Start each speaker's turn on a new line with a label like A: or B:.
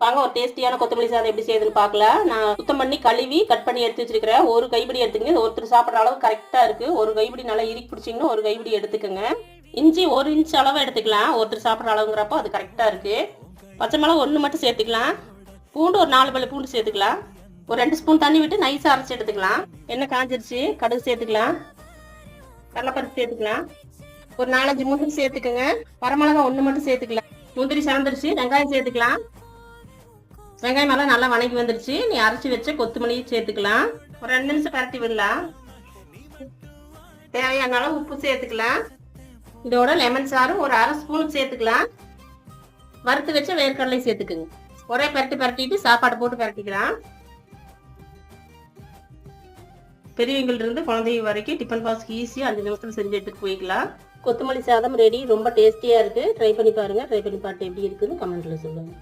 A: வாங்க ஒரு டேஸ்டியான கொத்தமல்லி சாதம் எப்படி செய்யுதுன்னு பார்க்கலாம். நான் சுத்தம் பண்ணி கழுவி கட் பண்ணி எடுத்து வச்சிருக்கிறேன். ஒரு கைப்பிடி எடுத்துக்கங்க. ஒருத்தர் சாப்பிட்ற அளவு கரெக்டா இருக்கு. ஒரு கைப்பிடி நல்லா இறுக்கி பிடிச்சிங்கன்னா ஒரு கைப்பிடி எடுத்துக்கோங்க. இஞ்சி 1 இன்ச் அளவு எடுத்துக்கலாம். ஒருத்தர் சாப்பிட்ற அளவுங்கிறப்போ அது கரெக்டா இருக்கு. பச்சை மிளகா 1 மட்டும் சேர்த்துக்கலாம். பூண்டு ஒரு 4 பல்லு பூண்டு சேர்த்துக்கலாம். ஒரு 2 ஸ்பூன் தண்ணி விட்டு நைஸா அரைச்சி எடுத்துக்கலாம். எண்ணெய் காஞ்சிருச்சு. கடுகு சேர்த்துக்கலாம். கடலைப்பருப்பு சேர்த்துக்கலாம். ஒரு 4-5 முந்திரி சேர்த்துக்கோங்க. வரமிளகா 1 மட்டும் சேர்த்துக்கலாம். முந்திரி சார்ந்துருச்சு. வெங்காயம் சேர்த்துக்கலாம். வெங்காயம் எல்லாம் நல்லா வணங்கி வந்துருச்சு. நீ அரைச்சி வச்ச கொத்தமல்லி சேர்த்துக்கலாம். ஒரு 2 நிமிஷம் பரட்டி விடலாம். தேவையான அளவு உப்பு சேர்த்துக்கலாம். இதோட லெமன் சாறு ஒரு 1/2 ஸ்பூன் சேர்த்துக்கலாம். வறுத்து வச்ச வேர்க்கடலை சேர்த்துக்குங்க. ஒரே பரட்டிட்டு சாப்பாடு போட்டு பரட்டிக்கலாம். பெரியவங்கள்ட்ட இருந்து குழந்தைங்க வரைக்கும் டிஃபன் பாக்ஸ்க்கு ஈஸியாக 5 நிமிஷத்துல செஞ்சு எடுத்துட்டு போய்க்கலாம். கொத்தமல்லி சாதம் ரெடி. ரொம்ப டேஸ்டியா இருக்கு. ட்ரை பண்ணி பாருங்க. ட்ரை பண்ணி பார்த்து எப்படி இருக்குன்னு கமெண்ட்ல சொல்லுங்க.